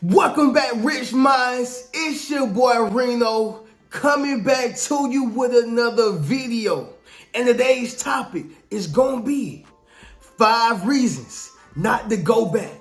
Welcome back, Rich Minds. It's your boy Reno coming back to you with another video. And today's topic is gonna be 5 reasons not to go back.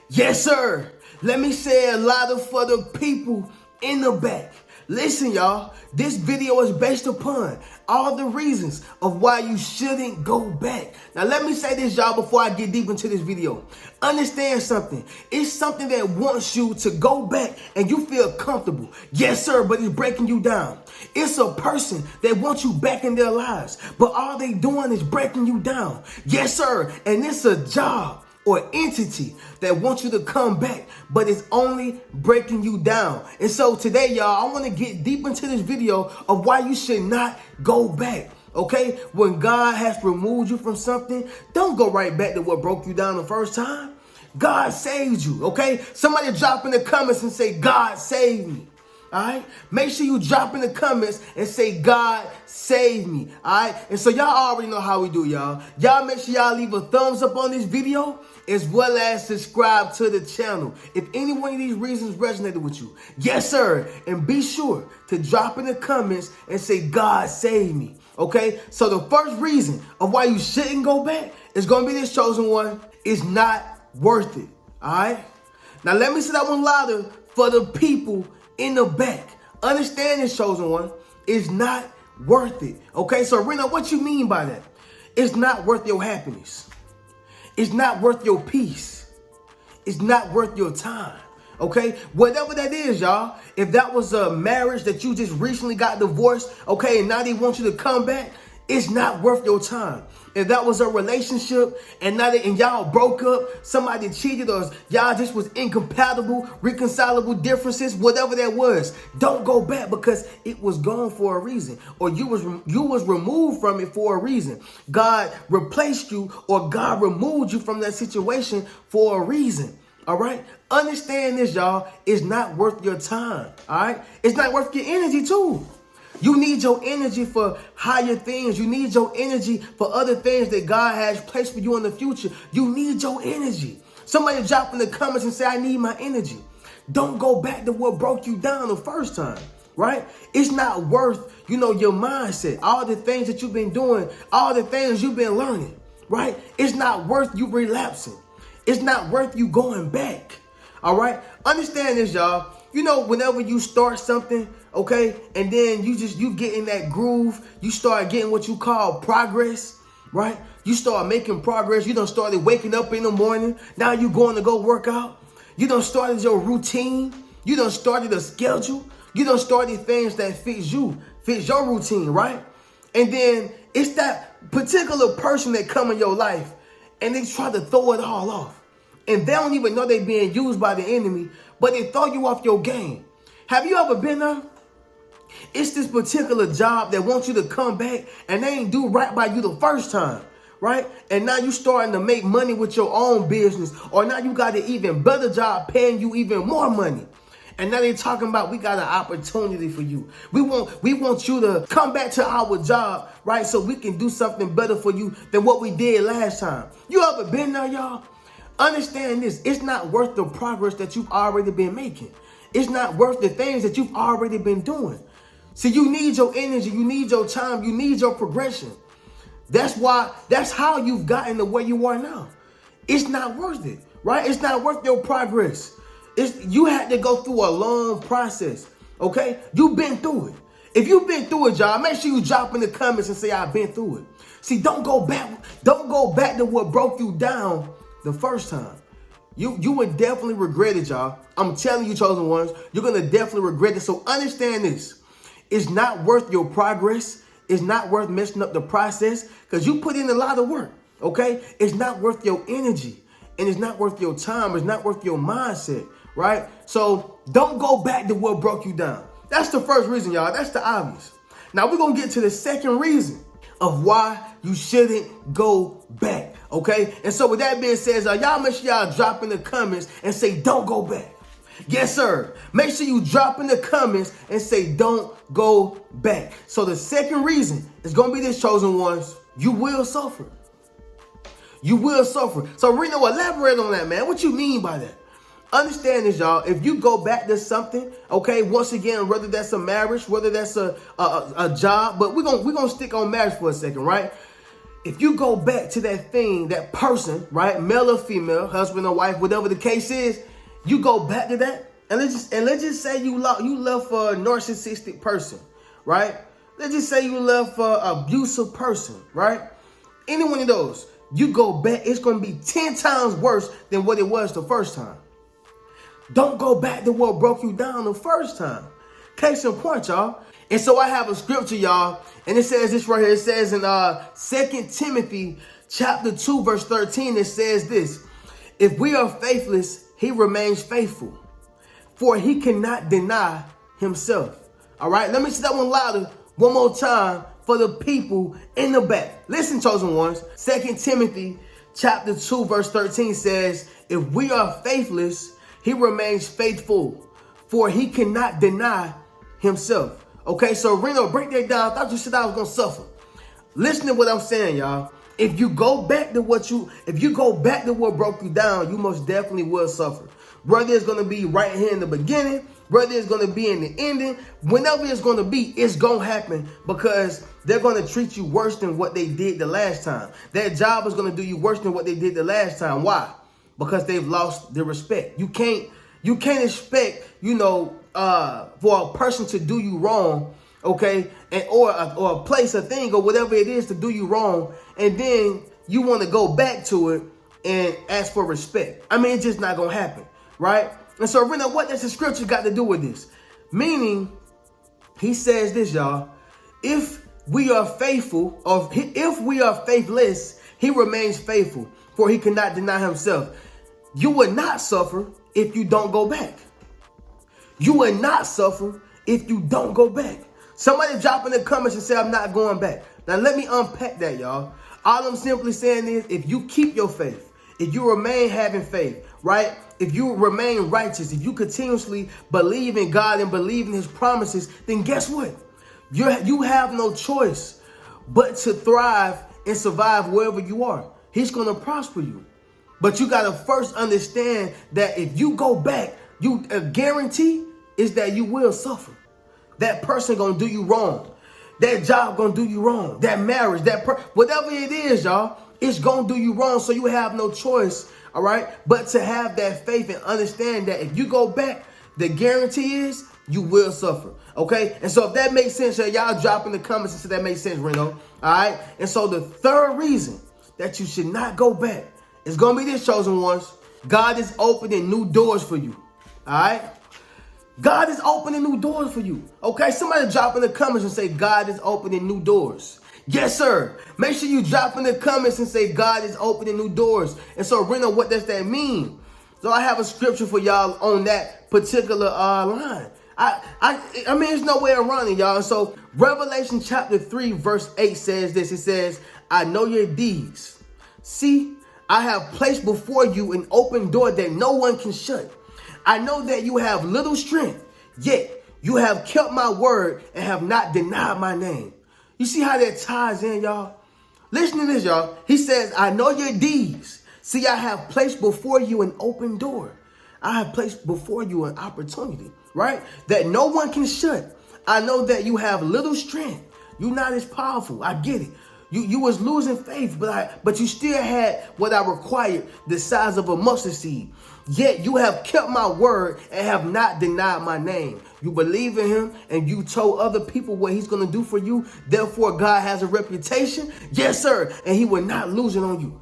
Yes, sir. Let me say a lot of for the people in the back. Listen, y'all, this video is based upon all the reasons of why you shouldn't go back. Now, let me say this, y'all, before I get deep into this video. Understand something. It's something that wants you to go back and you feel comfortable. Yes, sir, but it's breaking you down. It's a person that wants you back in their lives, but all they doing is breaking you down. Yes, sir, and it's a job or entity that wants you to come back, but it's only breaking you down. And so today, y'all, I want to get deep into this video of why you should not go back. Okay? When God has removed you from something, don't go right back to what broke you down the first time. God saved you, okay? Somebody drop in the comments and say, God saved me. All right, make sure you drop in the comments and say, God save me. All right, and so y'all already know how we do, y'all. Y'all make sure y'all leave a thumbs up on this video as well as subscribe to the channel if any one of these reasons resonated with you. Yes, sir. And be sure to drop in the comments and say, God save me. Okay, so the first reason of why you shouldn't go back is going to be this chosen one. It's not worth it. All right, now let me say that one louder for the people in the back. Understand this, chosen one. It's not worth it. Okay, so Reno, what you mean by that? It's not worth your happiness. It's not worth your peace. It's not worth your time. Okay, whatever that is, y'all. If that was a marriage that you just recently got divorced, okay, and now they want you to come back, it's not worth your time. If that was a relationship and now and y'all broke up, somebody cheated or y'all just was incompatible, reconcilable differences, whatever that was, don't go back because it was gone for a reason, or you was removed from it for a reason. God replaced you or God removed you from that situation for a reason. All right, understand this, y'all. It's not worth your time. All right, it's not worth your energy too. You need your energy for higher things. You need your energy for other things that God has placed for you in the future. You need your energy. Somebody drop in the comments and say, I need my energy. Don't go back to what broke you down the first time, right? It's not worth, your mindset, all the things that you've been doing, all the things you've been learning, right? It's not worth you relapsing. It's not worth you going back, all right? Understand this, y'all. Whenever you start something, okay, and then you get in that groove, you start getting what you call progress, right? You start making progress. You done started waking up in the morning. Now you going to go work out. You done started your routine. You done started a schedule. You done started things that fits your routine, right? And then it's that particular person that come in your life and they try to throw it all off. And they don't even know they're being used by the enemy, but they throw you off your game. Have you ever been there? It's this particular job that wants you to come back and they ain't do right by you the first time, right? And now you starting to make money with your own business, or now you got an even better job paying you even more money. And now they're talking about, we got an opportunity for you. We want you to come back to our job, right? So we can do something better for you than what we did last time. You ever been there, y'all? Understand this. It's not worth the progress that you've already been making. It's not worth the things that you've already been doing. See, you need your energy. You need your time. You need your progression. That's how you've gotten to where you are now. It's not worth it, right? It's not worth your progress. You had to go through a long process, okay? You've been through it. If you've been through it, y'all, make sure you drop in the comments and say, I've been through it. See, don't go back to what broke you down the first time. You would definitely regret it, y'all. I'm telling you, chosen ones, you're going to definitely regret it. So understand this. It's not worth your progress. It's not worth messing up the process because you put in a lot of work, okay? It's not worth your energy, and it's not worth your time. It's not worth your mindset, right? So don't go back to what broke you down. That's the first reason, y'all. That's the obvious. Now we're going to get to the second reason of why you shouldn't go back. Okay, and so with that being said, y'all make sure y'all drop in the comments and say, don't go back. Yes, sir. Make sure you drop in the comments and say, don't go back. So the second reason is going to be this, chosen ones. You will suffer. You will suffer. So Reno, elaborate on that, man. What you mean by that? Understand this, y'all. If you go back to something, okay, once again, whether that's a marriage, whether that's a job, but we're gonna stick on marriage for a second, right? If you go back to that thing, that person, right, male or female, husband or wife, whatever the case is, you go back to that, and let's just say you love for a narcissistic person, right? Let's just say you love for an abusive person, right? Any one of those, you go back, it's going to be 10 times worse than what it was the first time. Don't go back to what broke you down the first time. Case in point, y'all. And so I have a scripture, y'all, and it says this right here. It says in 2 Timothy chapter 2, verse 13, it says this: if we are faithless, he remains faithful, for he cannot deny himself. All right, let me say that one louder one more time for the people in the back. Listen, chosen ones. 2 Timothy chapter 2, verse 13 says, if we are faithless, he remains faithful, for he cannot deny himself. Okay, so Reno, break that down. I thought you said I was going to suffer. Listen to what I'm saying, y'all. If you go back to what broke you down, you most definitely will suffer. Whether it's going to be right here in the beginning, whether it's going to be in the ending, whenever it's going to be, it's going to happen, because they're going to treat you worse than what they did the last time. That job is going to do you worse than what they did the last time. Why? Because they've lost their respect. You can't expect, for a person to do you wrong, okay, or a place, a thing, or whatever it is to do you wrong, and then you want to go back to it and ask for respect. I mean, it's just not gonna happen, right? And so, Reno, what does the scripture got to do with this? Meaning, he says this, y'all: if we are faithful, or if we are faithless, he remains faithful, for he cannot deny himself. You will not suffer if you don't go back. You will not suffer if you don't go back. Somebody drop in the comments and say, I'm not going back. Now, let me unpack that, y'all. All I'm simply saying is, if you keep your faith, if you remain having faith, right? If you remain righteous, if you continuously believe in God and believe in his promises, then guess what? You have no choice but to thrive and survive wherever you are. He's going to prosper you. But you got to first understand that if you go back, a guarantee is that you will suffer. That person going to do you wrong. That job going to do you wrong. That marriage, whatever it is, y'all, it's going to do you wrong. So you have no choice, all right, but to have that faith and understand that if you go back, the guarantee is you will suffer, okay? And so if that makes sense, y'all drop in the comments and say that makes sense, Reno, all right? And so the third reason that you should not go back is going to be this, chosen ones. God is opening new doors for you, all right? God is opening new doors for you, okay? Somebody drop in the comments and say, God is opening new doors. Yes, sir. Make sure you drop in the comments and say, God is opening new doors. And so, Reno, what does that mean? So I have a scripture for y'all on that particular line. I mean, there's no way around it, y'all. And so Revelation chapter 3, verse 8 says this. It says, I know your deeds. See, I have placed before you an open door that no one can shut. I know that you have little strength, yet you have kept my word and have not denied my name. You see how that ties in, y'all? Listen to this, y'all. He says, I know your deeds. See, I have placed before you an open door. I have placed before you an opportunity, right? That no one can shut. I know that you have little strength. You're not as powerful. I get it. You was losing faith, but you still had what I required, the size of a mustard seed. Yet you have kept my word and have not denied my name. You believe in him and you told other people what he's going to do for you. Therefore, God has a reputation. Yes, sir. And he will not lose it on you.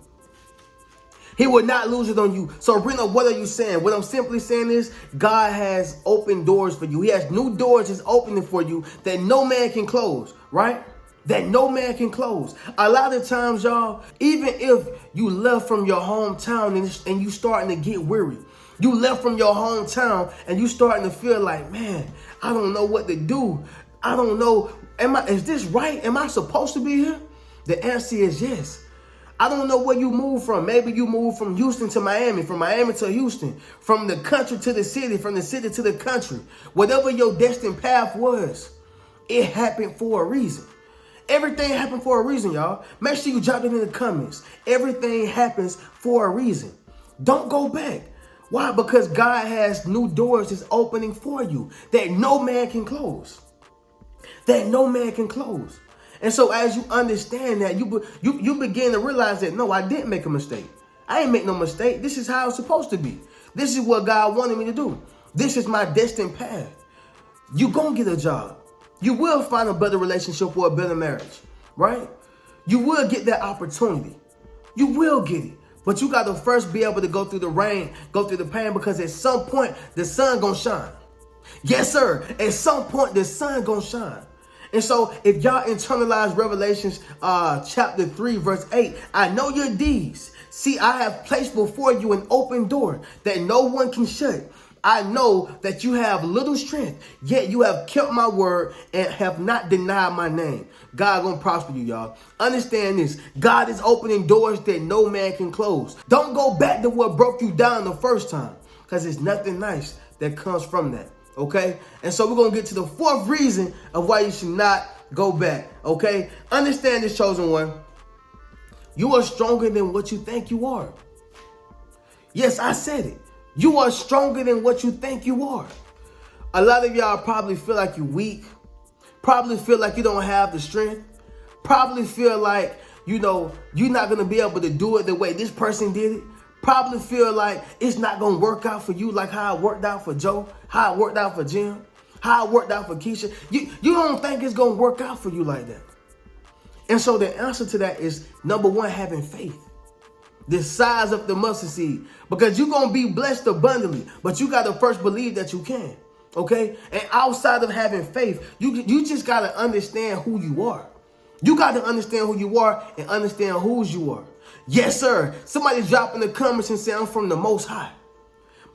He will not lose it on you. So, Reno, what are you saying? What I'm simply saying is God has opened doors for you. He has new doors he's opening for you that no man can close, right? That no man can close. A lot of times, y'all, even if you left from your hometown and you starting to get weary, you left from your hometown and you starting to feel like, man, I don't know what to do. I don't know. Is this right? Am I supposed to be here? The answer is yes. I don't know where you moved from. Maybe you moved from Houston to Miami, from Miami to Houston, from the country to the city, from the city to the country. Whatever your destined path was, it happened for a reason. Everything happened for a reason, y'all. Make sure you drop it in the comments. Everything happens for a reason. Don't go back. Why? Because God has new doors that's opening for you that no man can close. That no man can close. And so as you understand that, you begin to realize that, no, I didn't make a mistake. I ain't make no mistake. This is how it's supposed to be. This is what God wanted me to do. This is my destined path. You gonna get a job. You will find a better relationship or a better marriage, right? You will get that opportunity. You will get it. But you got to first be able to go through the rain, go through the pain, because at some point, the sun gonna shine. Yes, sir. At some point, the sun gonna shine. And so if y'all internalize Revelations chapter 3, verse 8, I know your deeds. See, I have placed before you an open door that no one can shut. I know that you have little strength, yet you have kept my word and have not denied my name. God gonna prosper you, y'all. Understand this. God is opening doors that no man can close. Don't go back to what broke you down the first time, because there's nothing nice that comes from that, okay? And so we're gonna get to the fourth reason of why you should not go back, okay? Understand this, chosen one. You are stronger than what you think you are. Yes, I said it. You are stronger than what you think you are. A lot of y'all probably feel like you're weak. Probably feel like you don't have the strength. Probably feel like, you're not going to be able to do it the way this person did it. Probably feel like it's not going to work out for you like how it worked out for Joe, how it worked out for Jim, how it worked out for Keisha. You don't think it's going to work out for you like that. And so the answer to that is, number one, having faith. The size of the mustard seed. Because you're going to be blessed abundantly. But you got to first believe that you can. Okay? And outside of having faith, you just got to understand who you are. You got to understand who you are and understand whose you are. Yes, sir. Somebody drop in the comments and say, I'm from the Most High.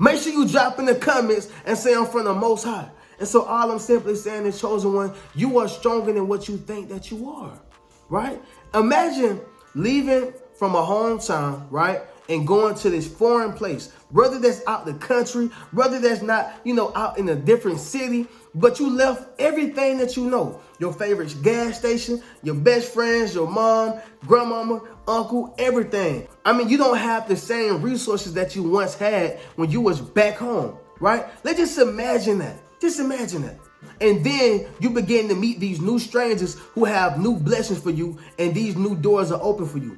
Make sure you drop in the comments and say, I'm from the Most High. And so all I'm simply saying is, chosen one, you are stronger than what you think that you are. Right? Imagine leaving from a hometown, right, and going to this foreign place, whether that's out the country, whether that's not, out in a different city, but you left everything that you know, your favorite gas station, your best friends, your mom, grandmama, uncle, everything. I mean, you don't have the same resources that you once had when you was back home, right? Let's just imagine that. Just imagine that. And then you begin to meet these new strangers who have new blessings for you, and these new doors are open for you.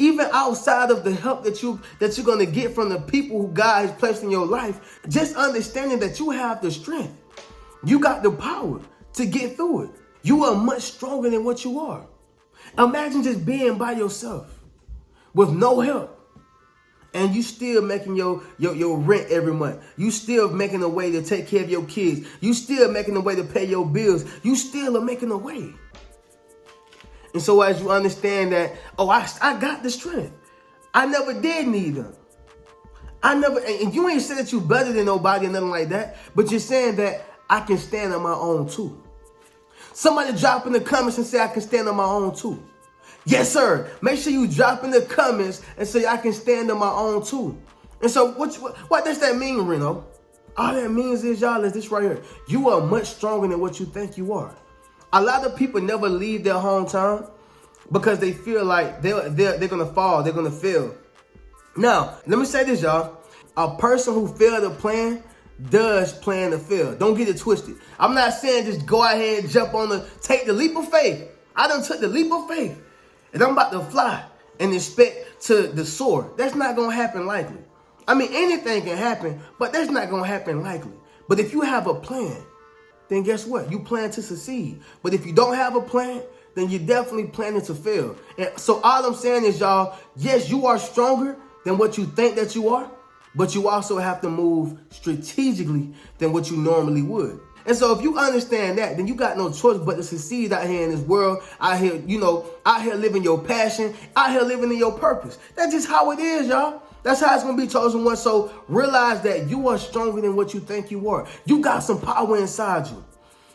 Even outside of the help that you're going to get from the people who God has placed in your life, just understanding that you have the strength. You got the power to get through it. You are much stronger than what you are. Imagine just being by yourself with no help. And you still making your rent every month. You still making a way to take care of your kids. You still making a way to pay your bills. You still are making a way. And so as you understand that, I got the strength. I never did need them. And you ain't saying that you better than nobody or nothing like that, but you're saying that I can stand on my own too. Somebody drop in the comments and say I can stand on my own too. Yes, sir. Make sure you drop in the comments and say I can stand on my own too. And so what does that mean, Reno? All that means is, y'all, is this right here. You are much stronger than what you think you are. A lot of people never leave their hometown because they feel like they're going to fall. They're going to fail. Now, let me say this, y'all. A person who failed to plan does plan to fail. Don't get it twisted. I'm not saying just go ahead and take the leap of faith. I done took the leap of faith. And I'm about to fly and expect to soar. That's not going to happen likely. I mean, anything can happen, but that's not going to happen likely. But if you have a plan, then guess what? You plan to succeed. But if you don't have a plan, then you're definitely planning to fail. And so all I'm saying is, y'all, yes, you are stronger than what you think that you are, but you also have to move strategically than what you normally would. And so if you understand that, then you got no choice but to succeed out here in this world, out here living your passion, out here living in your purpose. That's just how it is, y'all. That's how it's going to be, chosen one. So realize that you are stronger than what you think you are. You got some power inside you,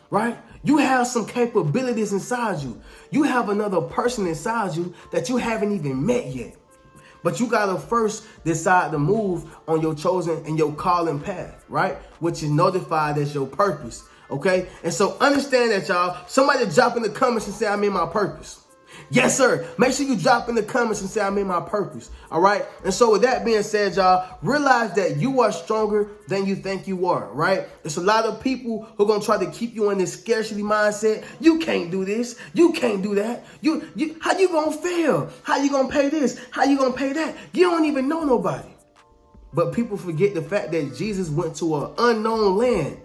right? You have some capabilities inside you. You have another person inside you that you haven't even met yet. But you got to first decide to move on your chosen and your calling path, right? Which is notified as your purpose, okay? And so understand that, y'all. Somebody drop in the comments and say, I'm in my purpose. Yes, sir. Make sure you drop in the comments and say I'm in my purpose. All right. And so with that being said, y'all, realize that you are stronger than you think you are. Right. There's a lot of people who are going to try to keep you in this scarcity mindset. You can't do this. You can't do that. How you going to fail? How you going to pay this? How you going to pay that? You don't even know nobody. But people forget the fact that Jesus went to an unknown land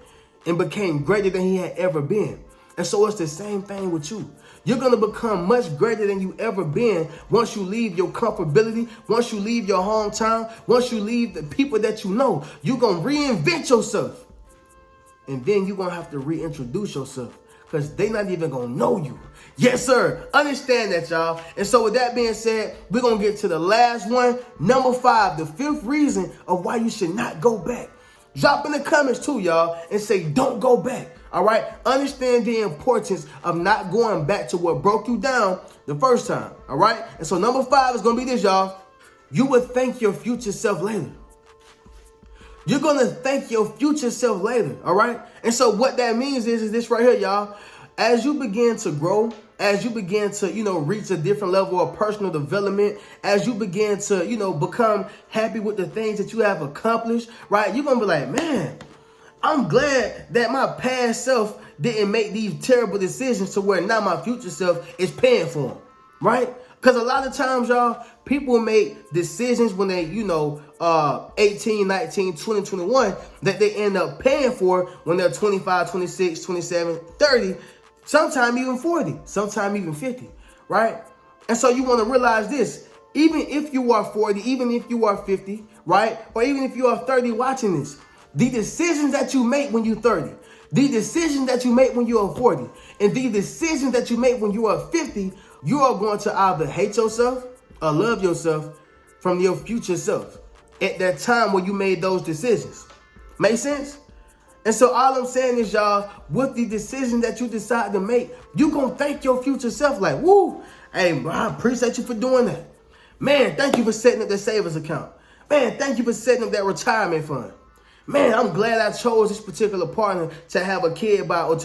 and became greater than he had ever been. And so it's the same thing with you. You're going to become much greater than you ever been once you leave your comfortability, once you leave your hometown, once you leave the people that you know. You're going to reinvent yourself. And then you're going to have to reintroduce yourself because they're not even going to know you. Yes, sir. Understand that, y'all. And so with that being said, we're going to get to the last one. Number 5, the 5th reason of why you should not go back. Drop in the comments too, y'all, and say, don't go back. All right. Understand the importance of not going back to what broke you down the first time. All right. And so number 5 is going to be this, y'all. You will thank your future self later. You're going to thank your future self later. All right. And so what that means is this right here, y'all. As you begin to grow, as you begin to, reach a different level of personal development, as you begin to, become happy with the things that you have accomplished, right? You're going to be like, man, I'm glad that my past self didn't make these terrible decisions to where now my future self is paying for them, right? Because a lot of times, y'all, people make decisions when they, 18, 19, 20, 21 that they end up paying for when they're 25, 26, 27, 30, sometimes even 40, sometimes even 50, right? And so you want to realize this, even if you are 40, even if you are 50, right? Or even if you are 30 watching this, the decisions that you make when you're 30, the decisions that you make when you are 40, and the decisions that you make when you are 50, you are going to either hate yourself or love yourself from your future self at that time when you made those decisions. Make sense? And so all I'm saying is, y'all, with the decision that you decide to make, you're going to thank your future self like, woo, hey, bro, I appreciate you for doing that. Man, thank you for setting up that savings account. Man, thank you for setting up that retirement fund. Man, I'm glad I chose this particular partner to have a kid by or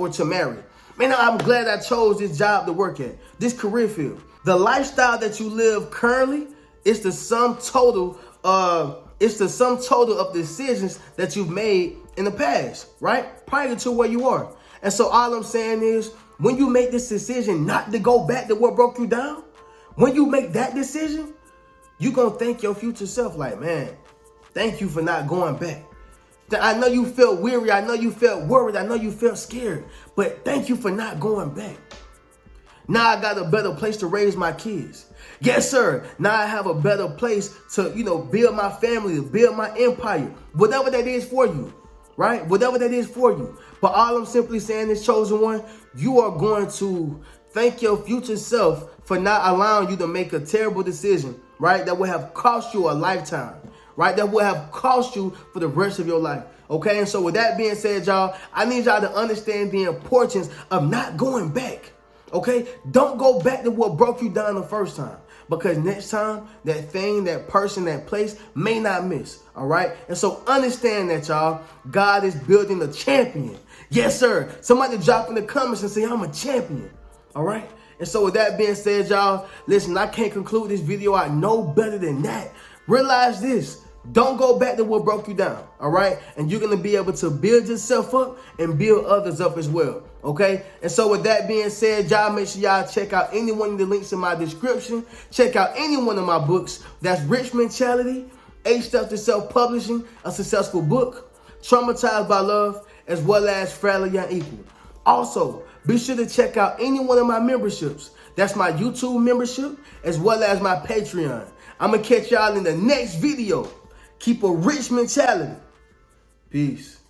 to marry. Man, I'm glad I chose this job to work at, this career field. The lifestyle that you live currently is the sum total of decisions that you've made in the past, right? Prior to where you are. And so all I'm saying is, when you make this decision not to go back to what broke you down, when you make that decision, you're going to thank your future self like, man, thank you for not going back. I know you felt weary. I know you felt worried. I know you felt scared. But thank you for not going back. Now I got a better place to raise my kids. Yes, sir. Now I have a better place to, build my family, to build my empire. Whatever that is for you, right? Whatever that is for you. But all I'm simply saying is, chosen one, you are going to thank your future self for not allowing you to make a terrible decision, right? That will have cost you a lifetime. Right? That will have cost you for the rest of your life. Okay? And so with that being said, y'all, I need y'all to understand the importance of not going back. Okay? Don't go back to what broke you down the first time. Because next time, that thing, that person, that place may not miss. All right? And so understand that, y'all. God is building a champion. Yes, sir. Somebody drop in the comments and say, I'm a champion. All right? And so with that being said, y'all, listen, I can't conclude this video. I know better than that. Realize this. Don't go back to what broke you down, all right? And you're going to be able to build yourself up and build others up as well, okay? And so with that being said, y'all, make sure y'all check out any one of the links in my description. Check out any one of my books. That's Rich Mentality, 8 Steps to Self-Publishing, a Successful Book, Traumatized by Love, as well as Fragile Yet Equal. Also, be sure to check out any one of my memberships. That's my YouTube membership, as well as my Patreon. I'm going to catch y'all in the next video. Keep a rich mentality. Peace.